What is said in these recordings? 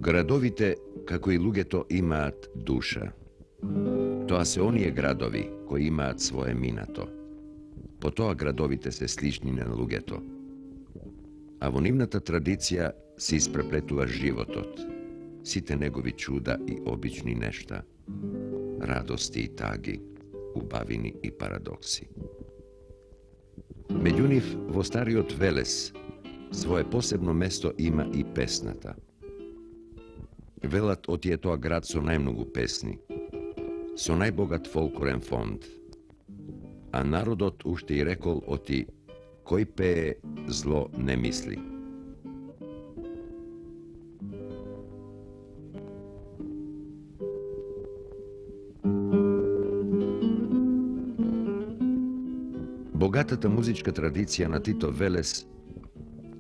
Градовите, како и луѓето, имаат душа. Тоа се оние градови кои имаат свое минато. По тоа градовите се слични на луѓето. А во нивната традиција се испреплетува животот, сите негови чуда и обични нешта, радости и таги, убавини и парадокси. Меѓу нив, во стариот Велес, свое посебно место има и песната. Велат оти е тоа град со најмногу песни, со најбогат фолклорен фонд, а народот уште и рекол оти кој пее зло не мисли. Богатата музичка традиција на Тито Велес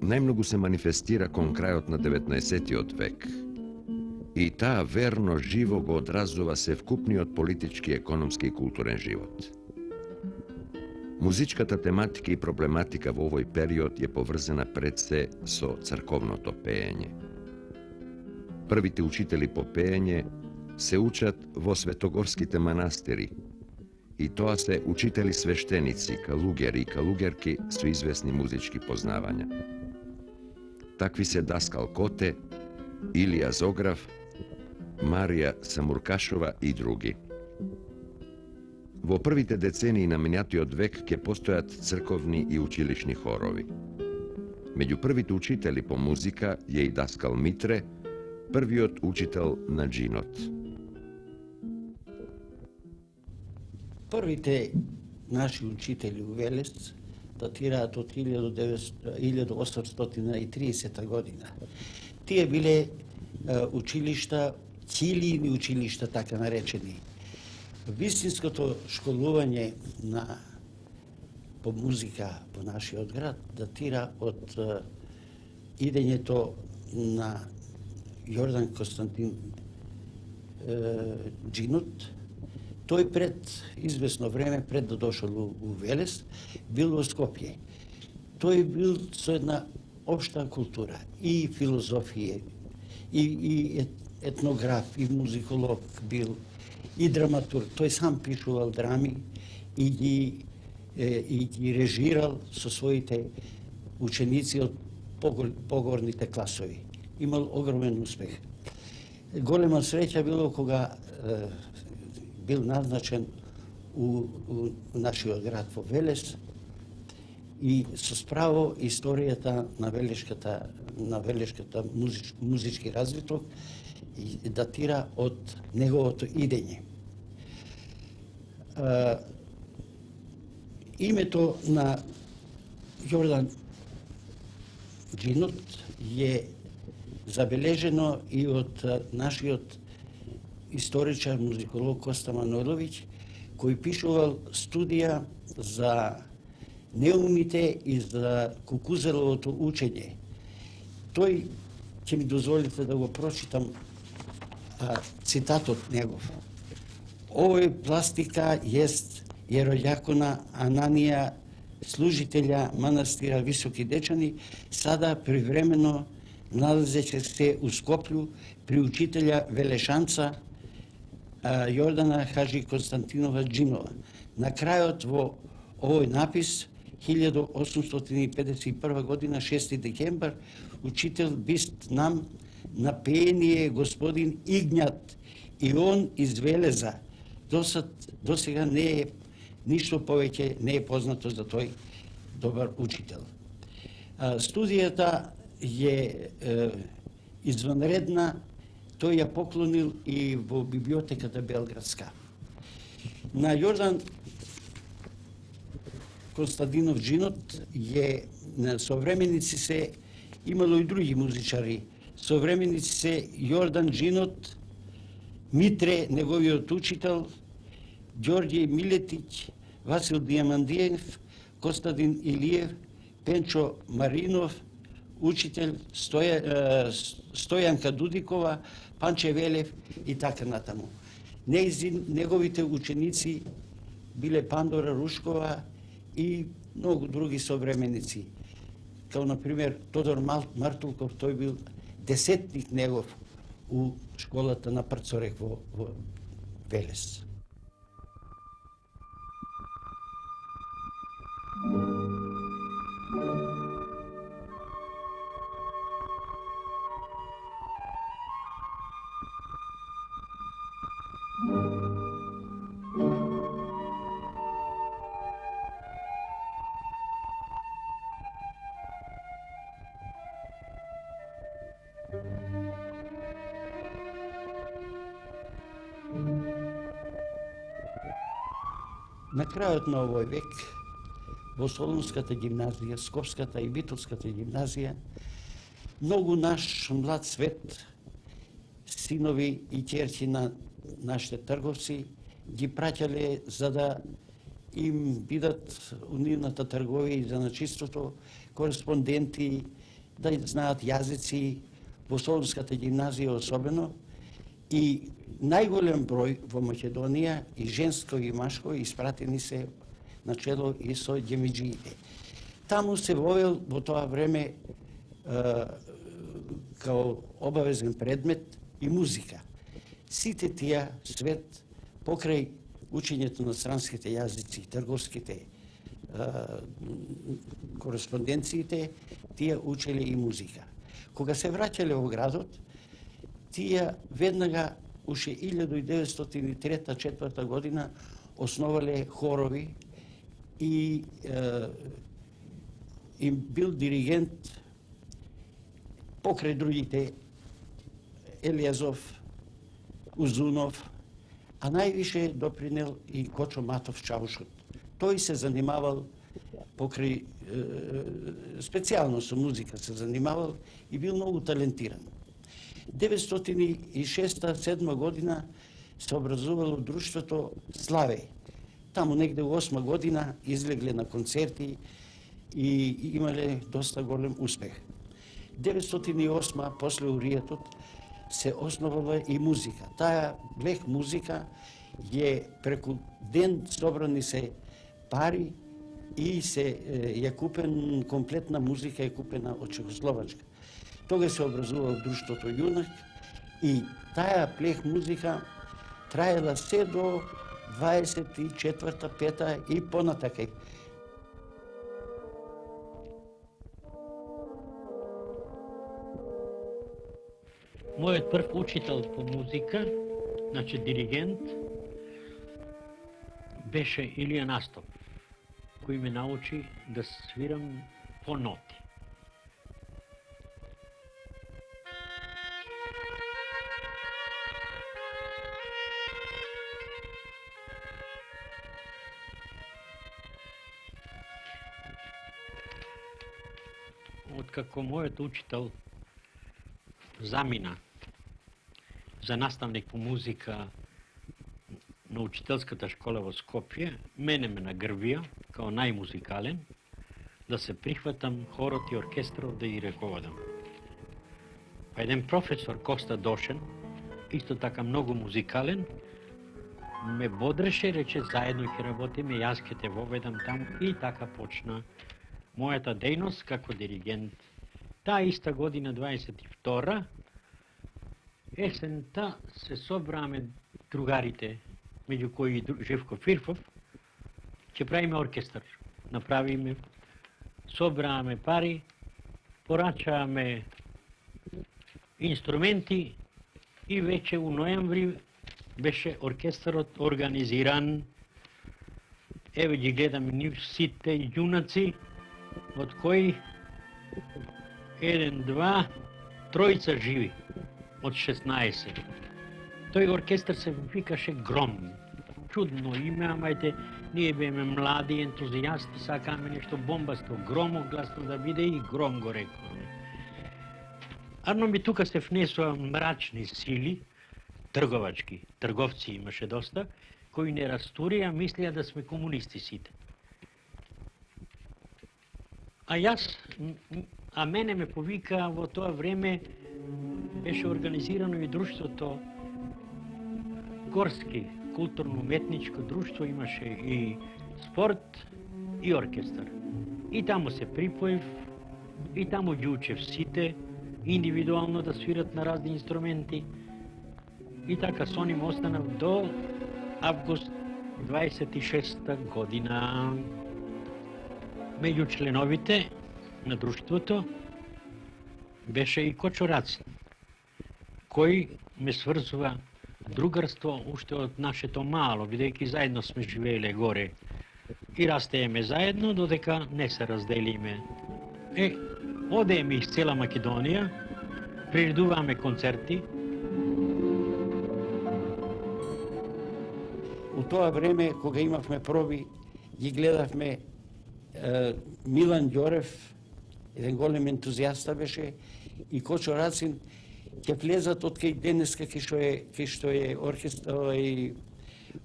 најмногу се манифестира кон крајот на 19. век. И таа верно живо го одразува севкупниот политички, економски и културен живот. Музичката тематика и проблематика во овој период е поврзана пред се со црковното пеење. Првите учители по пеење се учат во светогорските манастири, и тоа се учители свештеници, калугери и калугерки со известни музички познавања. Такви се Даскал Коте, Илија Зограф, Марија Самуркашова и други. Во првите децении на минатиот век ќе постојат црковни и училишни хорови. Меѓу првите учители по музика е и Даскал Митре, првиот учител на джинот. Првите наши учители у Велес датираат од 1830 година. Тие биле училишта, ќилијни училишта, така наречени. Вистинското школување по музика во нашиот град датира од идењето на Јордан Константин Джинот. Тој пред известно време, пред да дошол у Велес, бил во Скопје. Тој бил со една општа култура, и филозофија, и етнограф, и музиколог бил, и драматург. Тој сам пишувал драми и ги режирал со своите ученици од погорните класови. Имал огромен успех. Голема среќа било кога бил назначен у нашиот град во Велес, и со справо историјата на велешката музички развиток датира од неговото идење. Името на Јордан Джинот е забележено и од нашиот историчар, музиколог Коста Маноловиќ, кој пишувал студија за неумите и за кукузеловото учење. Тој, ќе ми дозволите да го прочитам цитатот негов. Овој пластика ест јеројакона Ананија, служителја манастира Високи Дечани, сада привремено налазеće се у Скопју при учителја Велешанца Јордана Хаджи Константинова Джинова. На крајот во овој напис 1851 година, 6 декембар, учител бист нам на пеение господин Игњат, и он из Велеза. До сега не е ништо повеќе не е познато за тој добар учител. Студијата е извънредна, тој ја поклонил и во библиотеката Белградска. На Јордан Константинов Джинот на современици се имало и други музичари. Современици се Јордан Джинот, Митре, неговиот учител, Ѓорѓе Милетиќ, Васил Дијамандиев, Костадин Илиев, Пенчо Маринов, учител Стојанка Дудикова, Панче Велев и така натаму. Неговите ученици биле Пандора Рушкова и многу други современици. Као, например, Тодор Мартулков, тој бил десетник негов у школата на Прцорек во Велес. На крајот на овој век, во Солунската гимназија, Скопската и Битолската гимназија, многу наш млад свет, синови и ќерки на нашите трговци, ги праќале за да им бидат у нивната трговија и заначиството кореспонденти, да знаат јазици, во Солунската гимназија особено, и најголем број во Македонија, и женско и машко, испратени се начело и со ѓемиџиите. Таму се вовел во тоа време као обавезен предмет и музика. Сите тие свет покрај учењето на странските јазици, трговските кореспонденциите, тие учеле и музика. Кога се враќале во градот, тие веднага уште 1903-1904 година основале хорови и им бил диригент покрај другите Елијазов, Узунов, а највише допринел и Кочо Матов Чаушот. Тој се занимавал покрај специјално со музика се занимавал и бил многу талентиран. 1906-1907 година се образувало друштвото Славе. Таму негде у 8 година излегле на концерти и имале доста голем успех. 1908 после уријатот се основала и музика. Таа блех музика е преку ден собрани се пари и се ја купен комплетна музика е купена од Чехословачка. Тога се образувал друштвото Јунак и таа плех музика траела се до 24-та, 5-та и понатака. Мојот прв учител по музика, значи диригент, беше Илија Настов, кој ме научи да свирам по ноти. Откако мојот учител замина за наставник по музика на учителската школа во Скопје, мене ме нагрвија као најмузикален да се прихватам хорот и оркестрот да ги раководам. Па еден професор Коста Дошен, исто така многу музикален, ме бодреше, рече заедно ќе работиме, јас ќе те воведам таму и така почна мојата дејност како диригент. Таа иста година, 22-ра, есента се собраме другарите, меѓу кои Живко Фирфов, ќе правиме оркестар. Направиме, собраме пари, порачаме инструменти и веќе у ноември беше оркестарот организиран. Еве ги гледаме нив сите јунаци, од кои 1, 2, 3 живи од 16. Тој оркестар се викаше Гром. Чудно име, ама ние беме млади, ентузијасти, сакаме нешто бомбасто, громогласно да биде и Гром го рекуваме. Арно ми тука се внесува мрачни сили, трговачки, трговци имаше доста, кои не растурија, мислија да сме комунисти сите. А мене ме повика во тоа време беше организирано и друштвото Горски културно-уметничко друштво, имаше и спорт и оркестар. И таму се припоев, и таму ги учев сите, индивидуално да свират на разни инструменти. И така со ним останав до август 26 година. Меѓу членовите на друштвото беше и Кочо Рацин, кој ме сврзува другарство уште од нашето мало, бидејќи заедно сме живееле горе и растееме заедно, додека не се разделиме. Одееме из цела Македонија, приредуваме концерти. У тоа време, кога имавме проби, ги гледавме Милан Ѓорев, еден голем ентузијаста беше, и Кочо Рацин, ќе влезат од кај денеска кај што е оркестра и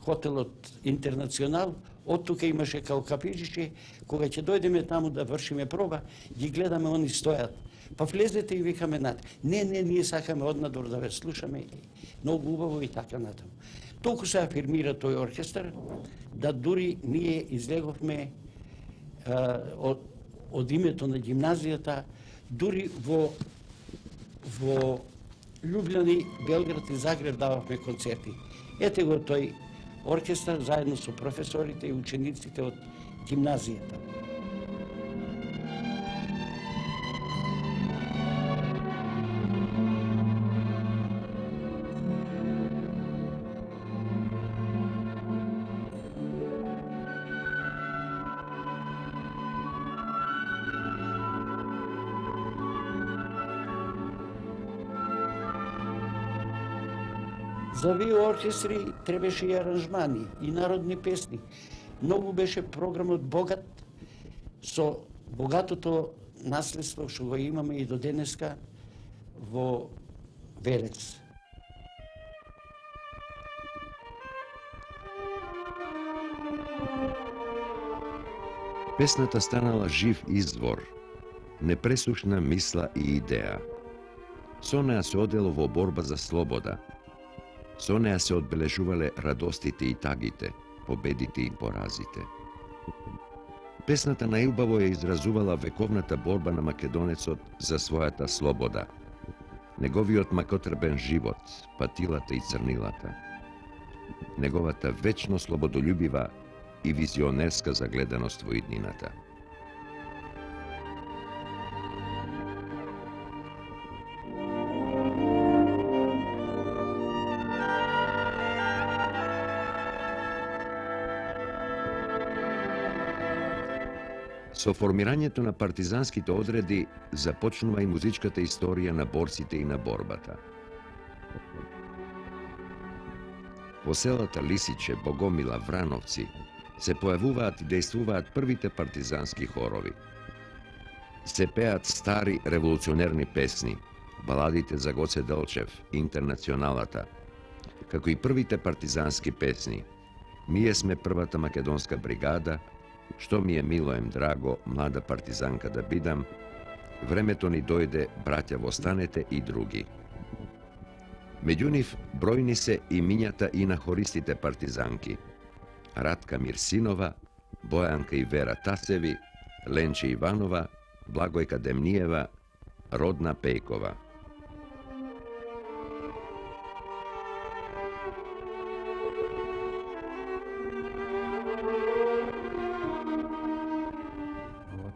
хотелот Интернационал, од тука имаше као капичище, кога ќе дојдеме таму да вршиме проба, ги гледаме, они стојат. Па влезете и викаме над. Не, ние сакаме однадор да ве слушаме, многу убаво и така натаму. Толку се афирмира тој оркестар, да дури ние излеговме од името на гимназијата, дури во Љубљани, Белград и Загреб дававме концерти. Ете го тој оркестар заедно со професорите и учениците од гимназијата. За вие оркестри требаше и аранжмани, и народни песни. Многу беше програмот богат, со богатото наследство што го имаме и до денеска во Велес. Песната станала жив извор, непресушна мисла и идеја. Со неа се одело во борба за слобода. Со неа се одбележувале радостите и тагите, победите и поразите. Песната најубаво ја изразувала вековната борба на македонецот за својата слобода, неговиот макотрбен живот, патилата и црнилата, неговата вечно слободолюбива и визионерска загледаност во иднината. Со формирањето на партизанските одреди започнува и музичката историја на борците и на борбата. Во селата Лисиче, Богомила, Врановци се појавуваат и дејствуваат првите партизански хорови. Се пеат стари револуционерни песни, баладите за Гоце Делчев, Интернационалата, како и првите партизански песни. Ние сме првата македонска бригада, што ми е мило ем драго, млада партизанка да бидам, времето ни дојде, браќа востанете и други. Меѓу нив бројни се имињата и на хористите партизанки: Радка Мирсинова, Бојанка и Вера Тасеви, Ленче Иванова, Благојка Демниева, Родна Пејкова.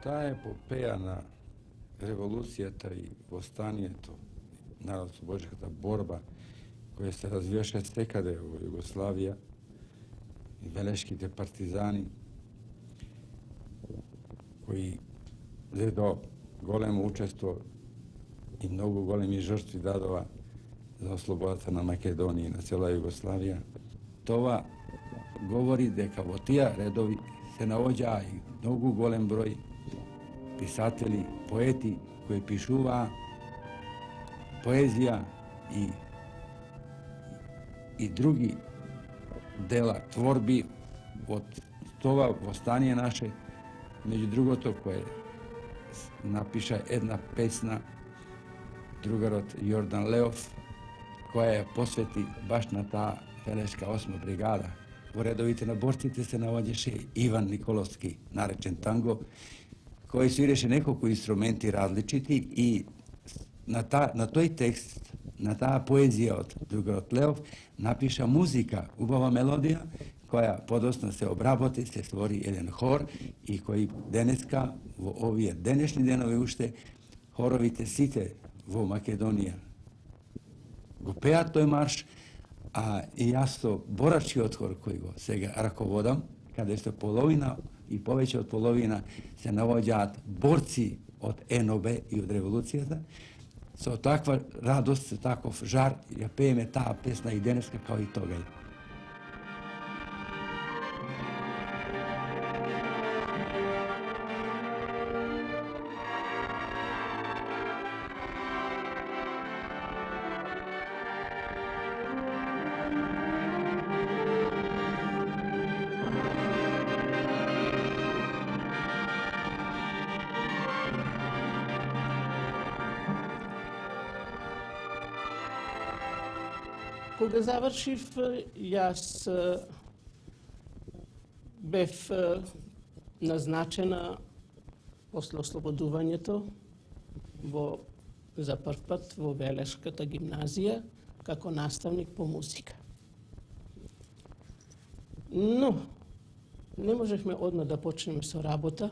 Таа епопеја на револуцијата и востанието, народно-ослободичката борба, која се развиваше секаде во Југославија, и велешките партизани, кои взе до големо учество и многу големи жртви дадова за ослободата на Македонија и на цела Југославија, тоа говори дека во тие редови се наоѓаа и многу голем број писатели, поети кои пишуваа поезија и други дела, творби од това востание наше, меѓу другото кој напиша една песна другарот Јордан Леов, која ја посвети баш на таа велешка 8 бригада. Во редовите на борците се наоѓаше Иван Николовски, наречен Танго, кој свиреше неколку инструменти различити и на тој текст, на таа поезија од Другород Леов, напиша музика, убава мелодија, која подоцна се обработи, се створи еден хор и кој денеска, во овие денешни денови уште, хоровите сите во Македонија го пеат тој марш, а и јас со борачкиот хор кој го сега раководам, каде што половина и повеќе од половина се навоѓаат борци од НОБ и од револуцијата, со таква радост, со таков жар, ја пееме таа песна и денеска као и тогај. Кога завршив, јас бев назначена после ослободувањето за прв пат во Велешката гимназија како наставник по музика. Но не можевме одма да почнеме со работа,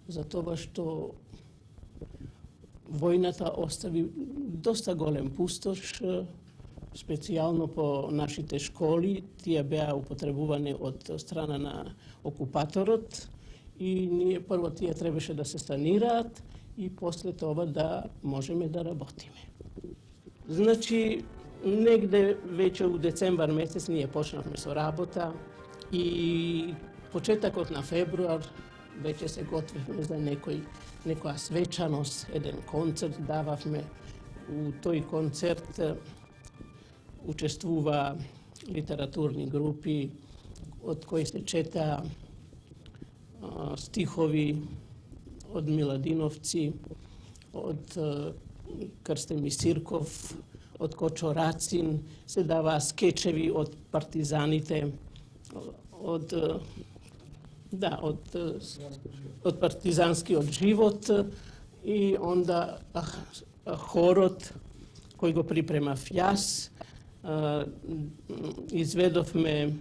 затоа што војната остави доста голем пустош, специјално по нашите школи. Тие беа употребувани од страна на окупаторот и ние прво тие требаше да се санираат и после тоа да можеме да работиме. Значи, негде веќе у децембар месец ние почнавме со работа и почетокот на февруар веќе се готвевме за некоја свечаност, еден концерт дававме. У тој концерт учествува литературни групи од кои се чета стихови од Миладиновци, од Крстен Мисирков, од Кочо Рацин, се даваа скечеви од партизаните, од партизанскиот живот и онда хорот кој го припремав јас, изведовме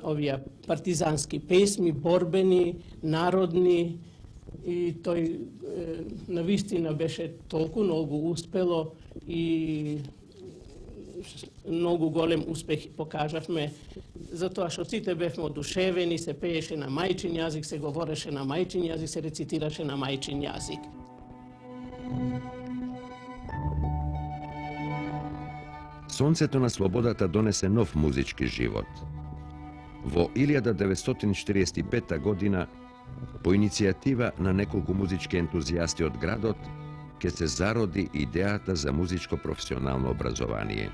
овие партизански песми, борбени, народни, и тој навистина беше толку многу успело и многу голем успех покажавме, затоа што сите бевме одушевени, се пееше на мајчин јазик, се говореше на мајчин јазик, се рецитираше на мајчин јазик. Сонцето на слободата донесе нов музички живот. Во 1945 година, по иницијатива на неколку музички ентузијасти од градот, ќе се зароди идејата за музичко професионално образование.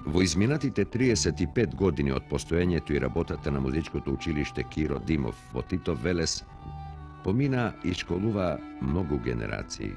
Во изминатите 35 години од постоењето и работата на музичкото училиште Киро Димов во Титов Велес, помина и школува многу генерации.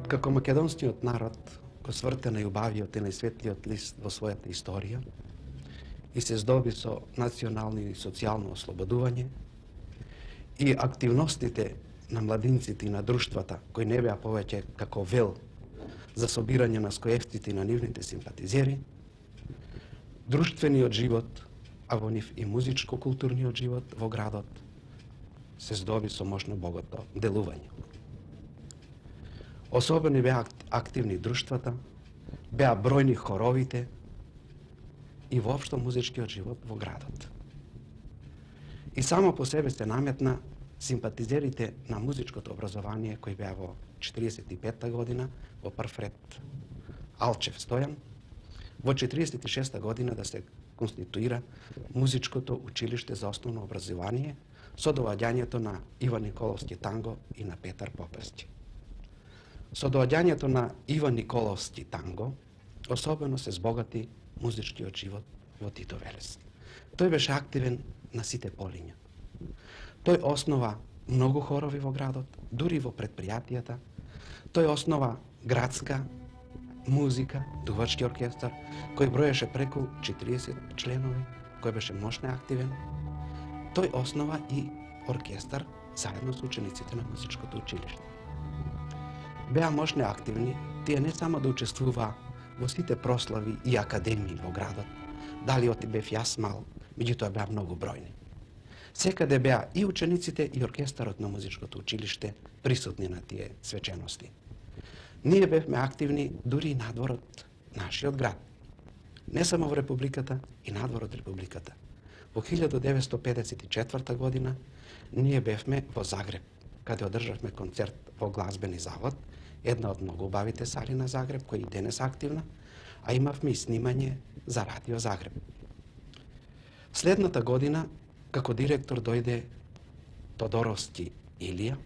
Како македонскиот народ го сврте најубавиот и најсветлиот лист во својата историја и се здоби со национално и социјално ослободување и активностите на младинците и на друштвата кои не беа повеќе како вел за собирање на скоевците и на нивните симпатизери, друштвениот живот, а во нив и музичко-културниот живот во градот се здоби со мощно богато делување. Особено беа активни друштвата, беа бројни хоровите и воопшто музичкиот живот во градот. И само по себе се наметна симпатизерите на музичкото образование кои беа во 45-та година, во прв ред Алчев Стојан, во 46-та година да се конституира музичкото училиште за основно образование со доаѓањето на Иван Николовски Танго и на Петар Попевски. Со доаѓањето на Иван Николовски Танго, особено се збогати музичкиот живот во Титов Велес. Тој беше активен на сите полиња. Тој основа многу хорови во градот, дури во предпријатијата. Тој основа градска музика, дувачки оркестар, кој броеше преку 40 членови, кој беше мощно активен. Тој основа и оркестар заедно со учениците на музичкото училиште. Беа мощно активни, тие не само да учествуваа во сите прослави и академии во градот, дали оти бев јас мал, меѓутоа беа многу бројни. Секаде беа и учениците и оркестарот на музичкото училиште присутни на тие свечености. Ние бевме активни дури и надвор од нашиот град. Не само во Републиката, и надвор од Републиката. Во 1954 година ние бевме во Загреб, каде одржавме концерт во глазбени завод, една од многу убавите сали на Загреб, која и денес активна, а имавме и снимање за Радио Загреб. Следната година, како директор дојде Тодоровски Илија,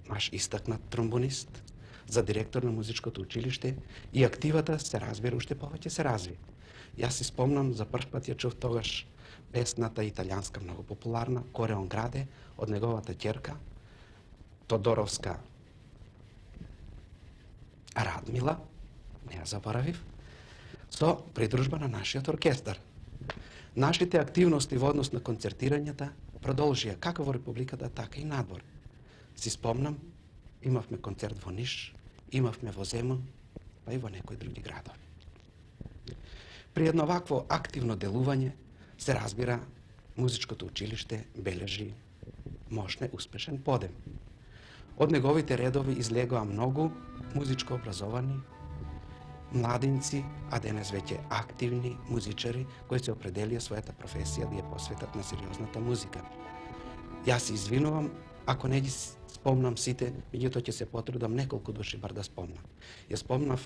наш истакнат тромбонист, за директор на музичкото училиште, и активата се разбира уште повеќе се разви. Јас си спомнам, за прв пат ја чув тогаш песната италијанска многу популарна Коре он граде од неговата ќерка Тодоровска Радмила, не ја заборавив, со придружба на нашиот оркестар. Нашите активности во однос на концертирањата продолжија како во Републиката, така и надвор. Си спомнам, имавме концерт во Ниш, имавме во Земун, па и во некои други градови. При едно вакво активно делување се разбира музичкото училиште бележи мощно успешен подем. Од неговите редови излегоа многу музичко образовани младинци, а денес веќе активни музичари кои се определија својата професија да ја посветат на сериозната музика. Јас се извинувам ако не ги спомнам сите, меѓутоа ќе се потрудам неколку души бар да спомнам. Ја спомнав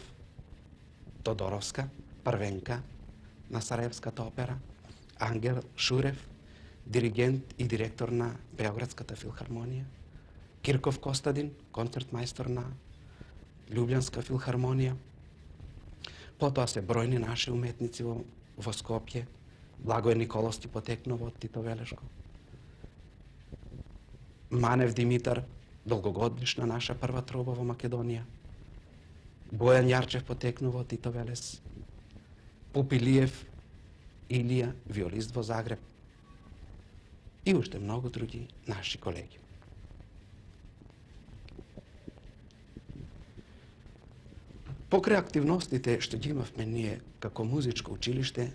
Тодоровска, првенка на Сараевската опера, Ангел Шурев, диригент и директор на Београдската филхармонија, Кирков Костадин, концертмајстор на Лјубљанска филхармонија. Потоа се бројни наши уметници во Скопје, Благој Николовски потекнува од Тито Велешко. Манев Димитар, долгогодишна наша прва труба во Македонија. Бојан Јарчев потекнува од Тито Велес. Пупилиев Илија, виолист во Загреб. И уште многу други наши колеги. Покрај активностите што ги имавме ние како музичко училиште,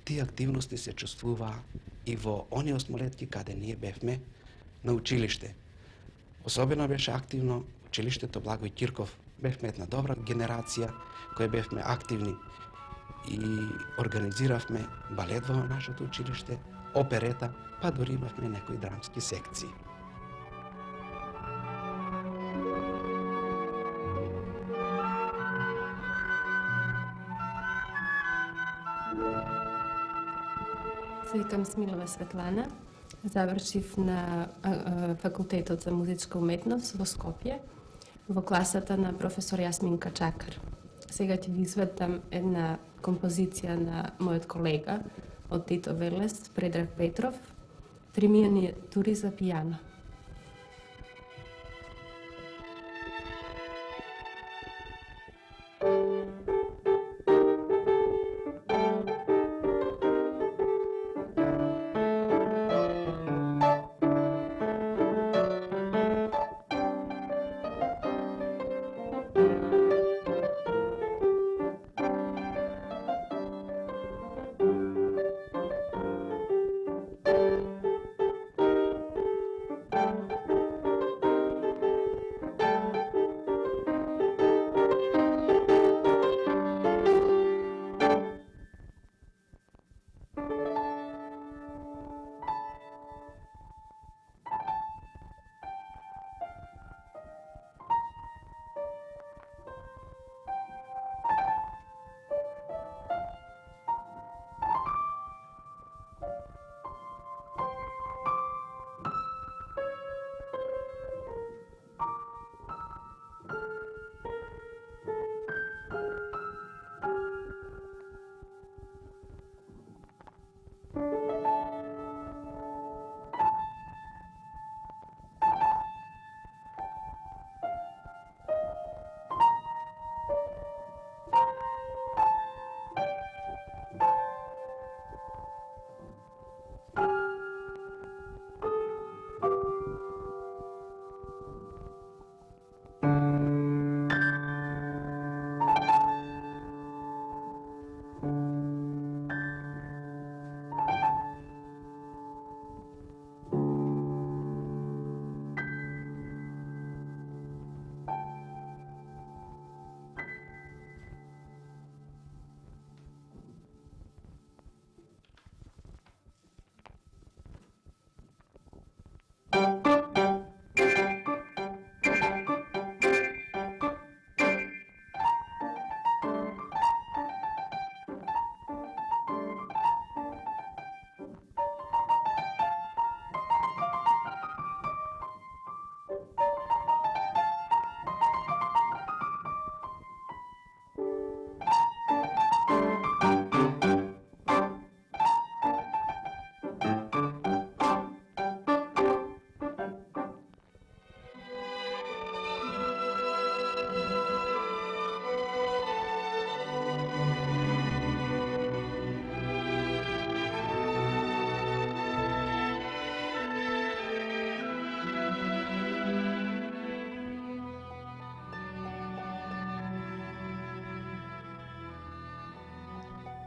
тие активности се чувствуваа и во оние осмолетки каде ние бевме на училиште. Особено беше активно училиштето Благој Кирков. Бевме една добра генерација која бевме активни и организиравме балет во нашето училиште, оперета, па дори имавме некои драмски секции. Се викам Смилова Светлана. Завршив на факултетот за музичка уметност во Скопје, во класата на професор Јасминка Чакар. Сега ќе ви изведам една композиција на мојот колега од Тито Велес, Предраг Петров, 3 миниатури за пијано.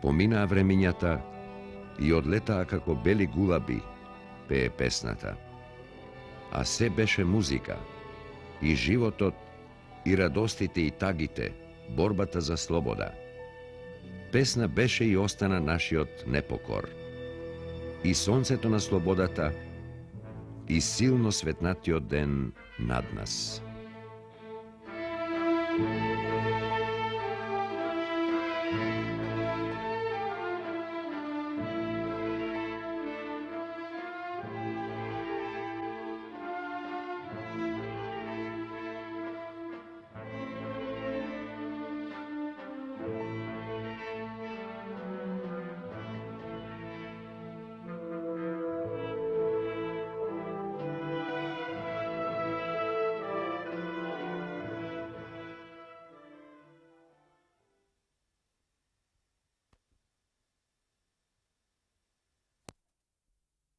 Поминаа времињата и одлетаа како бели гулаби, пее песната. А се беше музика, и животот, и радостите, и тагите, борбата за слобода. Песна беше и остана нашиот непокор. И сонцето на слободата, и силно светнатиот ден над нас.